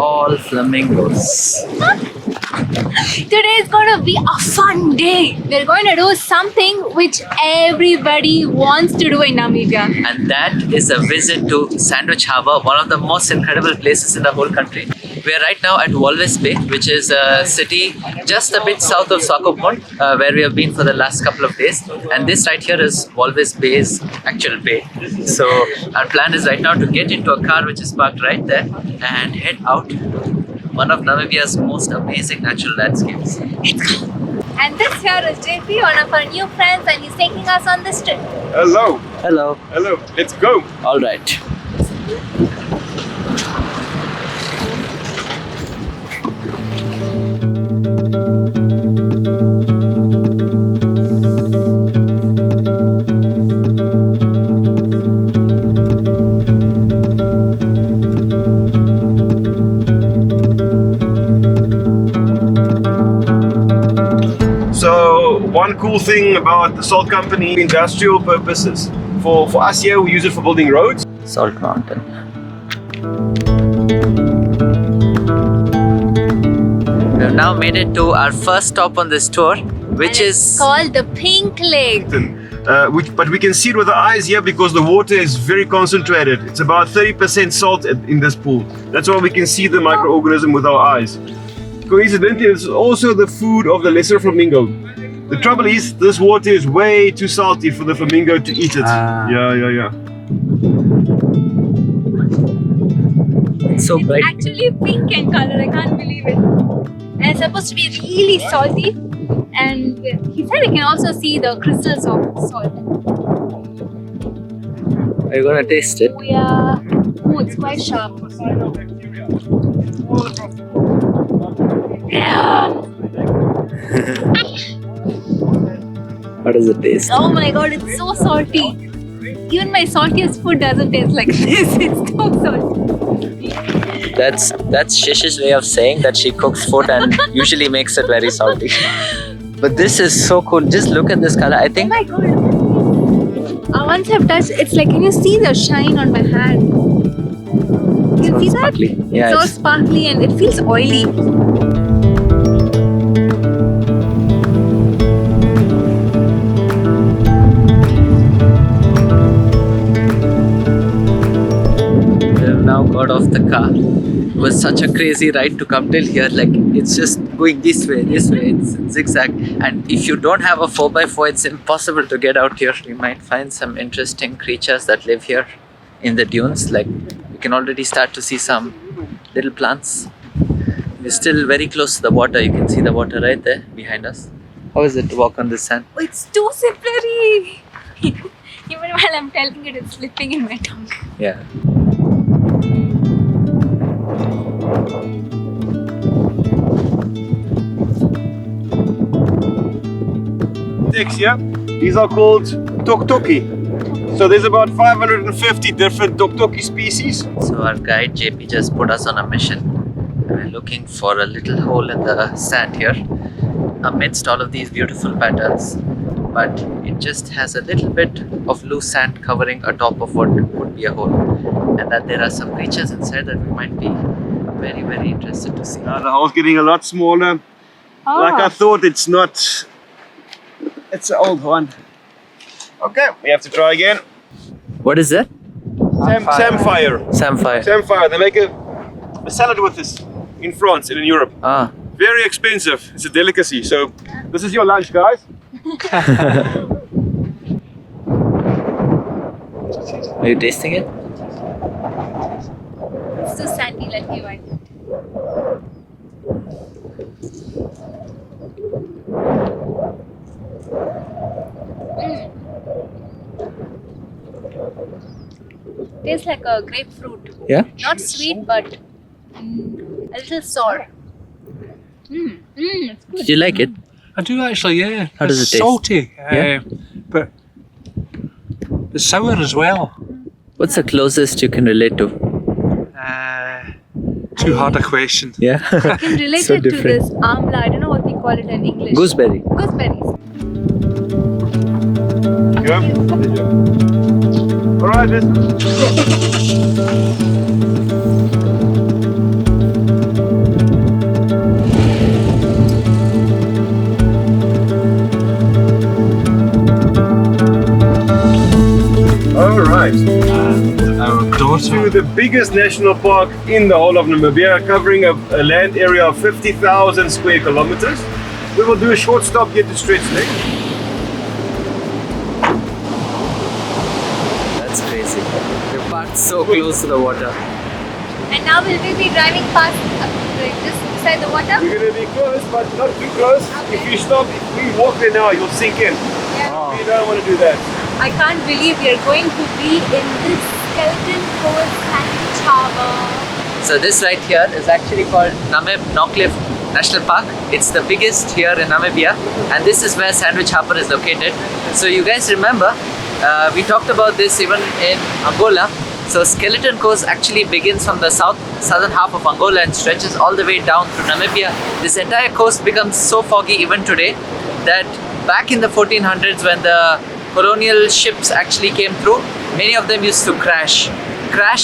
all flamingos. Today is going to be a fun day. We're going to do something which everybody wants to do in Namibia. And that is a visit to Sandwich Harbour, one of the most incredible places in the whole country. We are right now at Walvis Bay, which is a city just a bit south of Swakopmund, where we have been for the last couple of days. And this right here is Walvis Bay's actual bay. So our plan is right now to get into a car which is parked right there and head out to one of Namibia's most amazing natural landscapes. And this here is JP, one of our new friends, and he's taking us on this trip. Hello. Hello. Hello. Let's go. All right. So one cool thing about the salt company, industrial purposes. For us here, we use it for building roads. Salt Mountain. We have now made it to our first stop on this tour, which is called the Pink Lake. But we can see it with our eyes here because the water is very concentrated. It's about 30% salt in this pool. That's why we can see the microorganism with our eyes. Coincidentally, it's also the food of the lesser flamingo. The trouble is, this water is way too salty for the flamingo to eat it. Yeah. It's so bright. Actually pink in color, I can't believe it. And it's supposed to be really salty. And he said we can also see the crystals of salt. Are you gonna taste it? Oh yeah. Oh, it's quite sharp. How does it taste? Oh my god, it's so salty. Even my saltiest food doesn't taste like this. It's so salty. That's Shish's way of saying that she cooks food and usually makes it very salty. But this is so cool. Just look at this color. I Oh think my god. Once I've touched, it's like, can you see the shine on my hand? You so see that? sparkly. Yeah, So it's- sparkly and it feels oily. we have now got off the car. It was such a crazy ride to come till here. Like, it's just going this way, it's zigzag. And if you don't have a 4x4, it's impossible to get out here. You might find some interesting creatures that live here in the dunes. Like, you can already start to see some little plants. We're still very close to the water. You can see the water right there behind us. How is it to walk on this sand? Oh, it's too slippery. Even while I'm telling it, it's slipping in my tongue. Yeah. Yeah? These are called toktoki. So there's about 550 different toktoki species. So our guide JP just put us on a mission. We're looking for a little hole in the sand here amidst all of these beautiful patterns, but it just has a little bit of loose sand covering atop of what would be a hole, and that there are some creatures inside that we might be very, very interested to see. The hole's getting a lot smaller. Like I thought, it's not. It's an old one. Okay, we have to try again. What is that? Samphire. Samphire. Samphire. They make a salad with this in France and in Europe. Ah. Very expensive. It's a delicacy. So this is your lunch, guys. Are you tasting it? It's too sandy, let me wipe it. Tastes like a grapefruit. Yeah? Not sweet, but a little sour. It's good. Did you like it? I do actually, yeah. How does It's it taste? salty, Yeah. but it's sour as well. What's the closest you can relate to? Too hard a question. Yeah? I can relate So it to different. this amla. I don't know what we call it in English. Gooseberry. Gooseberries. All right, let's. to the biggest national park in the whole of Namibia, covering a land area of 50,000 square kilometers. We will do a short stop here to stretch legs. That's crazy. We're parked so close to the water. And now will we be driving past like just beside the water? We're going to be close, but not too close. Okay. If you stop, if we walk there now, you'll sink in. Yeah. We don't want to do that. I can't believe we are going to be in this skeleton coast Sandwich Harbour. So this right here is actually called Naukluft National Park. It's the biggest here in Namibia, and this is where Sandwich Harbour is located. So you guys remember, we talked about this even in Angola. So Skeleton Coast actually begins from the southern half of Angola and stretches all the way down through Namibia. This entire coast becomes so foggy even today that back in the 1400s, when the colonial ships actually came through, many of them used to crash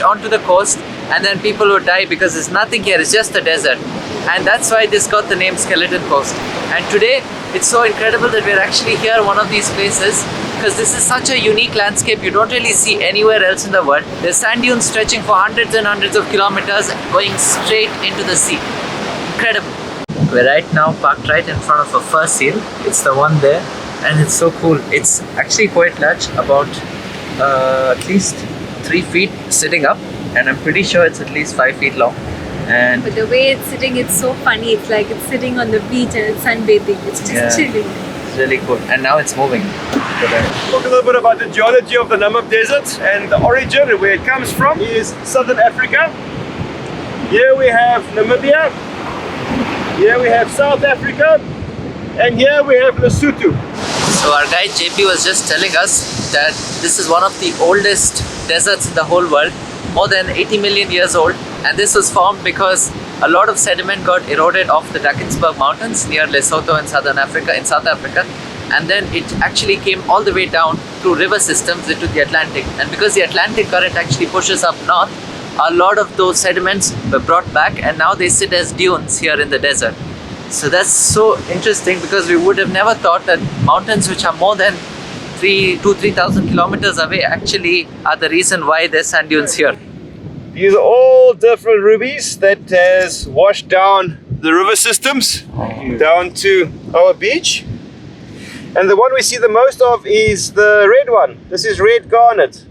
onto the coast, and then people would die because there's nothing here, it's just a desert. And that's why this got the name Skeleton Coast. And today it's so incredible that we're actually here, one of these places, because this is such a unique landscape you don't really see anywhere else in the world. There's sand dunes stretching for hundreds and hundreds of kilometers going straight into the sea. Incredible. We're right now parked right in front of a fur seal. It's the one there, and it's so cool. It's actually quite large, about at least 3 feet sitting up, and I'm pretty sure it's at least 5 feet long. And But the way it's sitting, it's so funny. It's like it's sitting on the beach and it's sunbathing. It's just chilling. it's really cool, and now it's moving. Talk a little bit about the geology of the Namib Desert, and the origin and where it comes from is Southern Africa. Here we have Namibia, here we have South Africa, and here we have Lesotho. So our guide JP was just telling us that this is one of the oldest deserts in the whole world, more than 80 million years old, and this was formed because a lot of sediment got eroded off the Drakensberg Mountains near Lesotho in South Africa, and then it actually came all the way down through river systems into the Atlantic. And because the Atlantic current actually pushes up north, a lot of those sediments were brought back, and now they sit as dunes here in the desert. So that's so interesting, because we would have never thought that mountains which are more than 3,000 kilometers away actually are the reason why there's sand dunes here. These are all different rubies that has washed down the river systems down to our beach. And the one we see the most of is the red one. This is red garnet.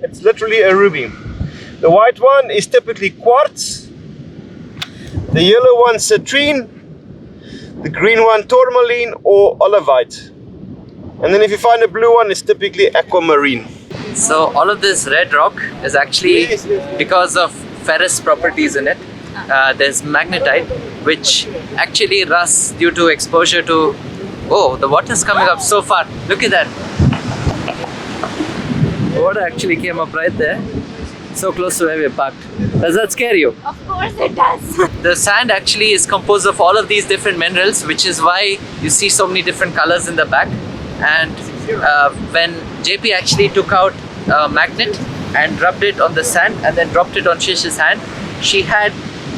It's literally a ruby. The white one is typically quartz. The yellow one citrine. The green one tourmaline or olivite. And then if you find a blue one, it's typically aquamarine. So all of this red rock is actually because of ferrous properties in it. There's magnetite, which actually rusts due to exposure to... Oh, the water's coming up so far. Look at that. The water actually came up right there, so close to where we're parked. Does that scare you? Of course it does. The sand actually is composed of all of these different minerals, which is why you see so many different colors in the back. And when JP actually took out a magnet and rubbed it on the sand and then dropped it on Shish's hand, she had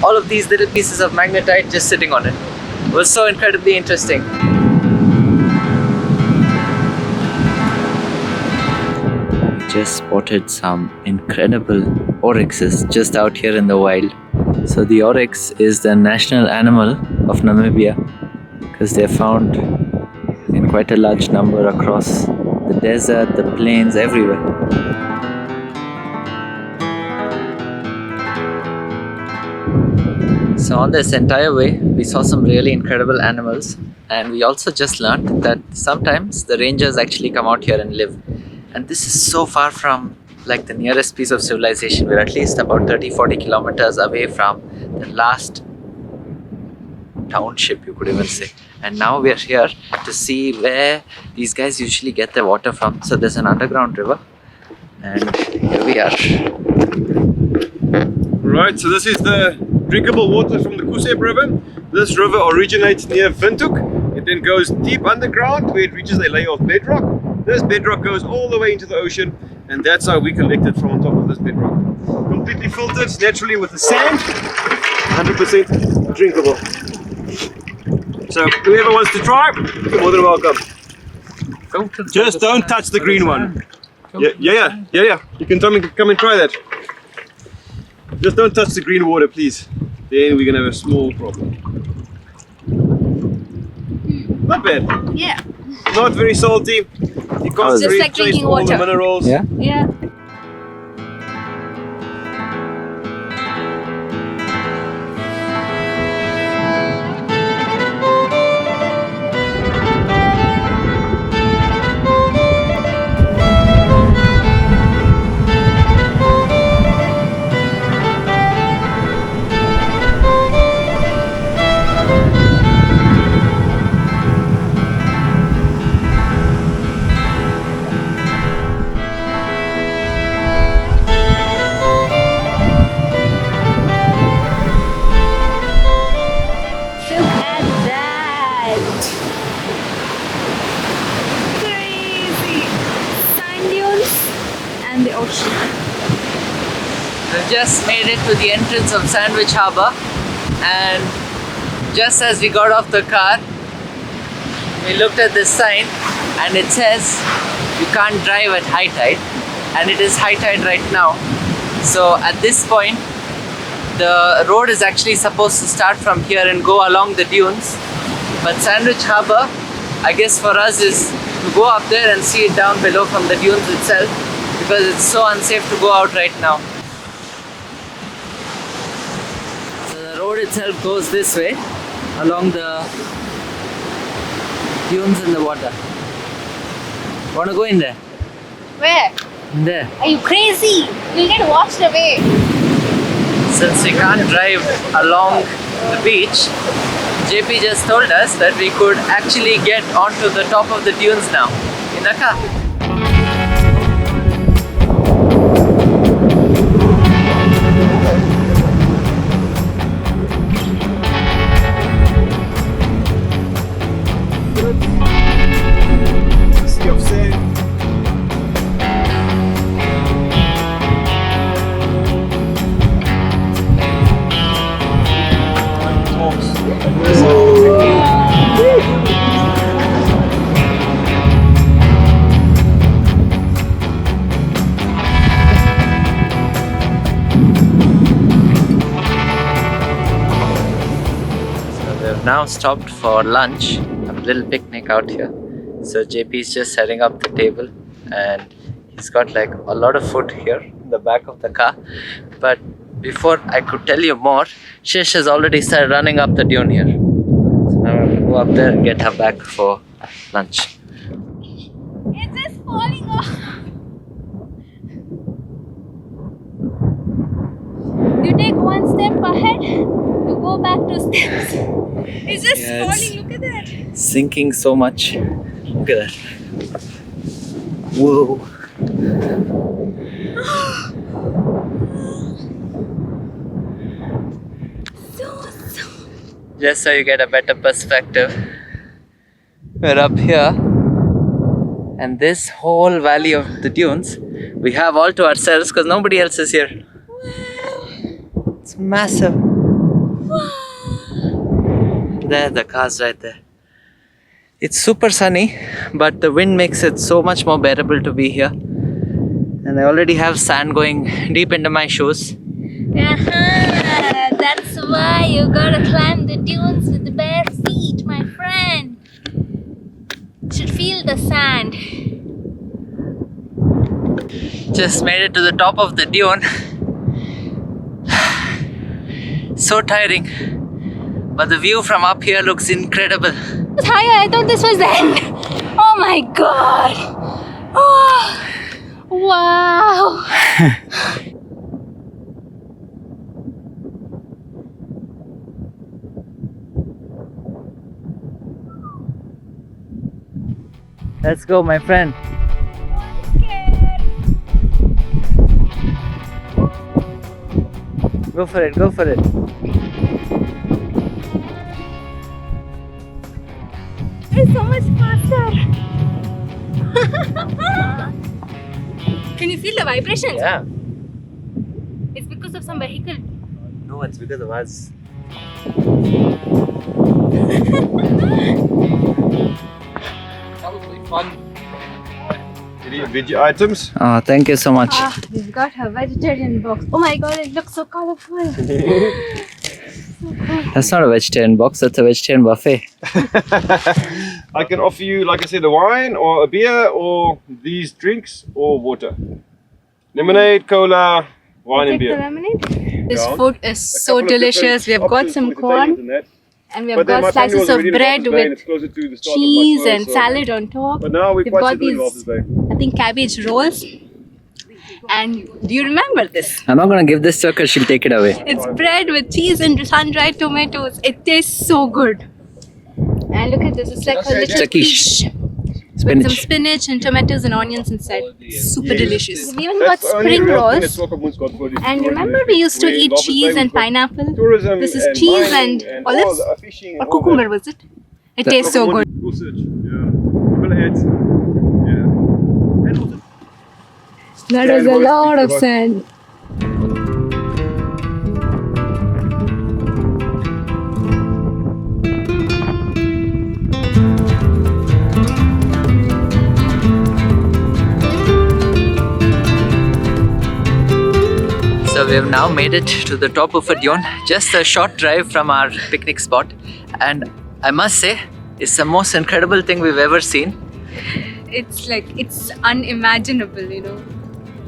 all of these little pieces of magnetite just sitting on it. It was so incredibly interesting. Just spotted some incredible oryxes just out here in the wild. So the oryx is the national animal of Namibia because they're found in quite a large number across the desert, the plains, everywhere. So on this entire way, we saw some really incredible animals, and we also just learned that sometimes the rangers actually come out here and live. And this is so far from like the nearest piece of civilization. We're at least about 30-40 kilometers away from the last township, you could even say. And now we're here to see where these guys usually get their water from. So there's an underground river, and here we are. Right, so this is the drinkable water from the Kusep River. This river originates near Windhoek. It then goes deep underground where it reaches a layer of bedrock. This bedrock goes all the way into the ocean, and that's how we collect it from on top of this bedrock. Completely filtered naturally with the sand, 100% drinkable. So whoever wants to try, you're more than welcome. Just don't touch the green one. Yeah. You can come and try that. Just don't touch the green water, please. Then we're gonna have a small problem. Not bad. Yeah. Not very salty. You can't Just really like taste drinking all the water. minerals. Yeah. Yeah. Look at that! Crazy! Sand dunes and the ocean. We've just made it to the entrance of Sandwich Harbour, and just as we got off the car, we looked at this sign and it says you can't drive at high tide, and it is high tide right now. So at this point, the road is actually supposed to start from here and go along the dunes, but Sandwich Harbour, I guess for us, is to go up there and see it down below from the dunes itself, because it's so unsafe to go out right now. So the road itself goes this way along the dunes in the water. Wanna go in there? Where? In there. Are you crazy? You'll get washed away. Since we can't drive along the beach, JP just told us that we could actually get onto the top of the dunes now in a car. Sea of sand. We've now stopped for lunch, a little picnic out here. So JP is just setting up the table, and he's got like a lot of food here in the back of the car. But before I could tell you more, Shish has already started running up the dune here. So now I'm gonna go up there and get her back for lunch. It's just falling off. You take one step ahead, you go back 2 steps. It's just Yeah, it's- falling, look at that. Sinking so much. Look at that. Whoa. So. Just so you get a better perspective, we're up here, and this whole valley of the dunes we have all to ourselves because nobody else is here. It's massive. There, the car's right there. It's super sunny, but the wind makes it so much more bearable to be here. And I already have sand going deep into my shoes. That's why you gotta climb the dunes with the bare feet, my friend. You should feel the sand. Just made it to the top of the dune. So tiring. But the view from up here looks incredible. It's higher, I thought this was the end. Oh my god. Oh, wow. Let's go, my friend. Go for it, go for it. It's so much faster. Can you feel the vibrations? Yeah. It's because of some vehicle. No, it's because of us. Probably fun. Any veggie items? Oh, thank you so much. We've got a vegetarian box. Oh my god, it looks so colorful. That's not a vegetarian box, that's a vegetarian buffet. I can offer you, like I said, a wine or a beer or these drinks or water. Lemonade, cola, wine and Take the beer. lemonade. This Yeah. food is A so couple of delicious. We different have got options some for entertainment corn and that. and we But have then my got family slices was of already in bread Walvis Bay and with it's closer to the start of my cheese tour, and so- salad on top. But now we're We've quite got settled in these, Walvis Bay. I think, cabbage rolls. And do you remember this? I'm not gonna give this to her because she'll take it away. It's bread with cheese and sun-dried tomatoes. It tastes so good. And look at this, it's like a little It's a quiche. quiche with some Spinach. spinach and tomatoes and onions inside. Super delicious. We've even got That's the only spring real thing that rolls. Swakopmund's got for this And tourism remember industry. we used to Where in eat Walvis Bay cheese we've and got pineapple? Tourism This is cheese mining and all olives the fishing or and all cucumber, that. was it? It tastes so good. Swakopmund, go search. Yeah. Billheads. Yeah. And also That is a lot of sand. So we have now made it to the top of a dune, just a short drive from our picnic spot, and I must say it's the most incredible thing we've ever seen. It's like, it's unimaginable, you know.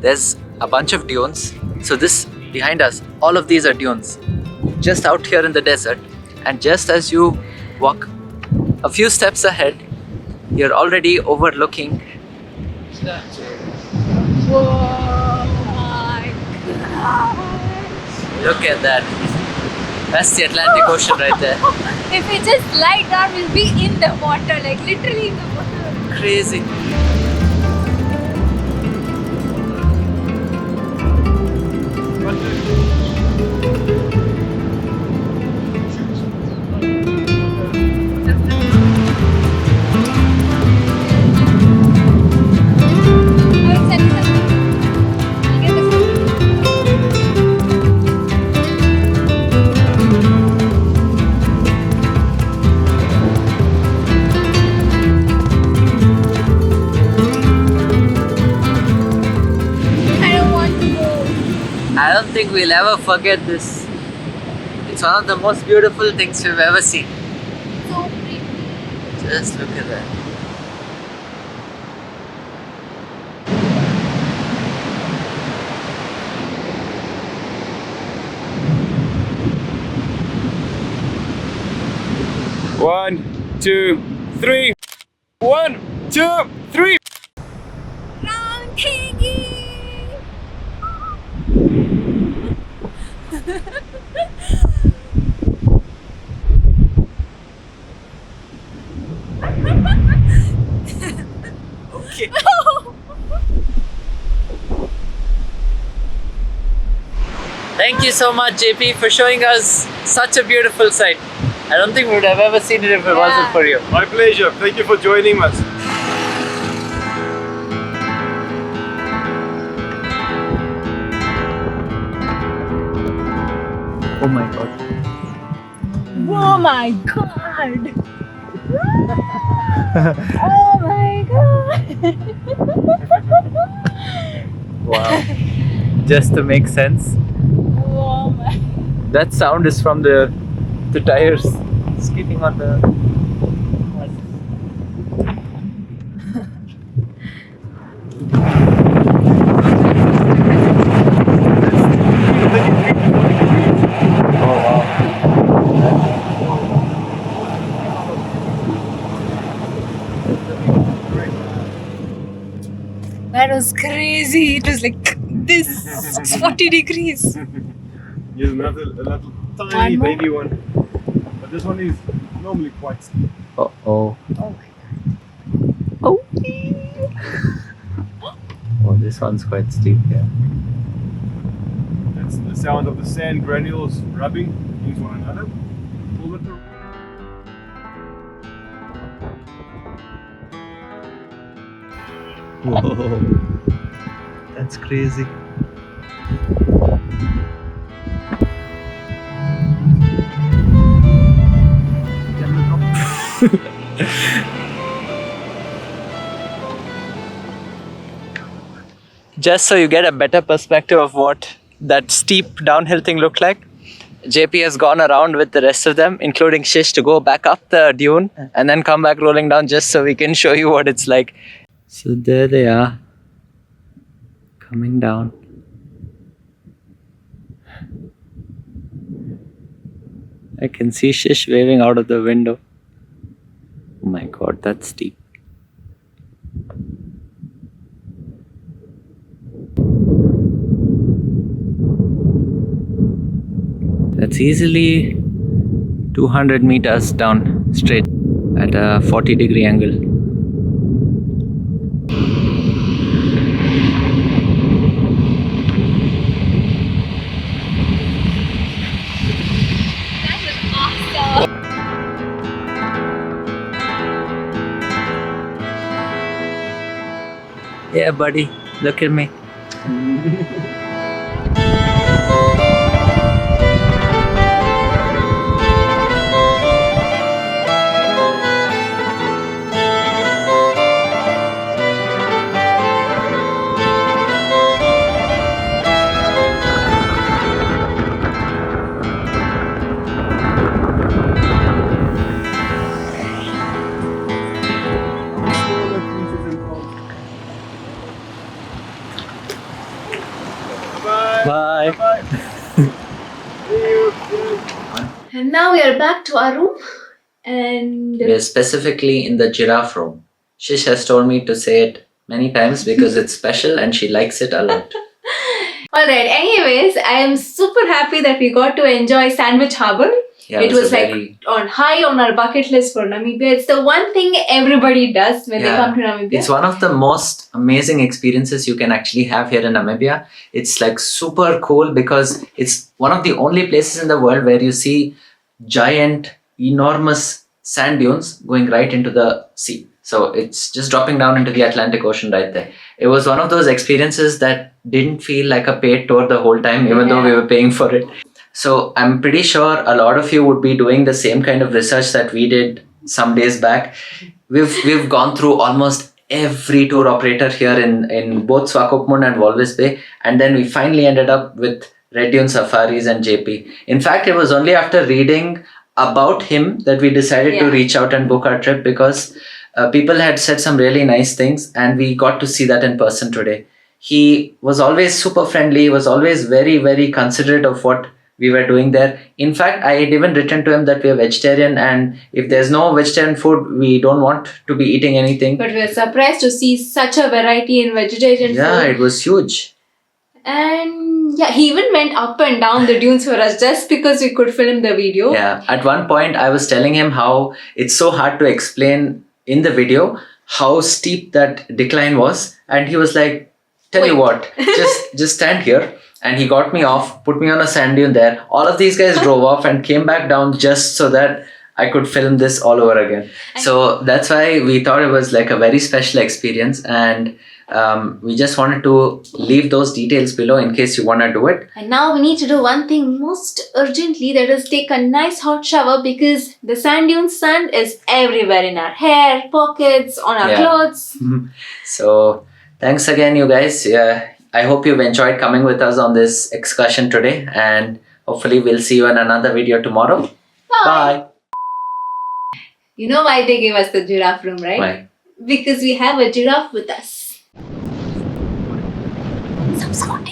There's a bunch of dunes. So this behind us, all of these are dunes, just out here in the desert. And just as you walk a few steps ahead, you're already overlooking. Whoa, my God. Look at that. That's the Atlantic Ocean right there. If we just lie down, we'll be in the water, like literally in the water. Crazy. I don't want to go. I don't think we'll ever forget this. It's one of the most beautiful things we've ever seen. So pretty. Just look at that. One, two, three. 1, 2, 3. Round piggy! Okay. Thank you so much, JP, for showing us such a beautiful sight. I don't think we would have ever seen it if it wasn't for you. My pleasure. Thank you for joining us. Oh my god. Oh my god! Oh my god! Wow. Just to make sense, Oh my. that sound is from the tires skidding on the. Oh wow. That was crazy. It was like this 40 degrees. Here's another tiny One more? baby one. But this one is normally quite steep. Oh oh. Oh my god. Oh. Oh, this one's quite steep, yeah. That's the sound of the sand granules rubbing into one another. Pull it through. Whoa. That's crazy. just so you get a better perspective of what that steep downhill thing looked like, JP has gone around with the rest of them, including Shish, to go back up the dune and then come back rolling down just so we can show you what it's like. So there they are, coming down. I can see Shish waving out of the window. Oh my god, that's steep. That's easily 200 meters down straight at a 40-degree angle. That was awesome. Yeah, buddy, look at me. Bye. And now we are back to our room. And We are specifically in the giraffe room. Shish has told me to say it many times because it's special and she likes it a lot. alright, anyways, I am super happy that we got to enjoy Sandwich Harbour. Yeah, it was a like very- on high on our bucket list for Namibia. It's the one thing everybody does when they Yeah. come to Namibia. It's one of the most amazing experiences you can actually have here in Namibia. It's like super cool because it's one of the only places in the world where you see giant, enormous sand dunes going right into the sea. So it's just dropping down into the Atlantic Ocean right there. It was one of those experiences that didn't feel like a paid tour the whole time, even though we were paying for it. So I'm pretty sure a lot of you would be doing the same kind of research that we did some days back. We've gone through almost every tour operator here in both Swakopmund and Walvis Bay, and then we finally ended up with Red Dune Safaris and JP. In fact, it was only after reading about him that we decided to reach out and book our trip because people had said some really nice things and we got to see that in person today. He was always super friendly, was always very, very considerate of what we were doing there. In fact, I had even written to him that we are vegetarian and if there's no vegetarian food, we don't want to be eating anything. But we are surprised to see such a variety in vegetarian Yeah, food. it was huge. And yeah, he even went up and down the dunes for us just because we could film the video. Yeah, at one point I was telling him how it's so hard to explain in the video how steep that decline was, and he was like, tell you what, just stand here. And he got me off, put me on a sand dune there. All of these guys drove off and came back down just so that I could film this all over again. So that's why we thought it was like a very special experience, and we just wanted to leave those details below in case you want to do it. And now we need to do one thing most urgently, that is take a nice hot shower because the sand dune sand is everywhere in our hair, pockets, on our clothes. So thanks again, you guys. I hope you've enjoyed coming with us on this excursion today, and hopefully we'll see you in another video tomorrow. Bye. You know why they gave us the giraffe room, right? Bye. Because we have a giraffe with us. Subscribe.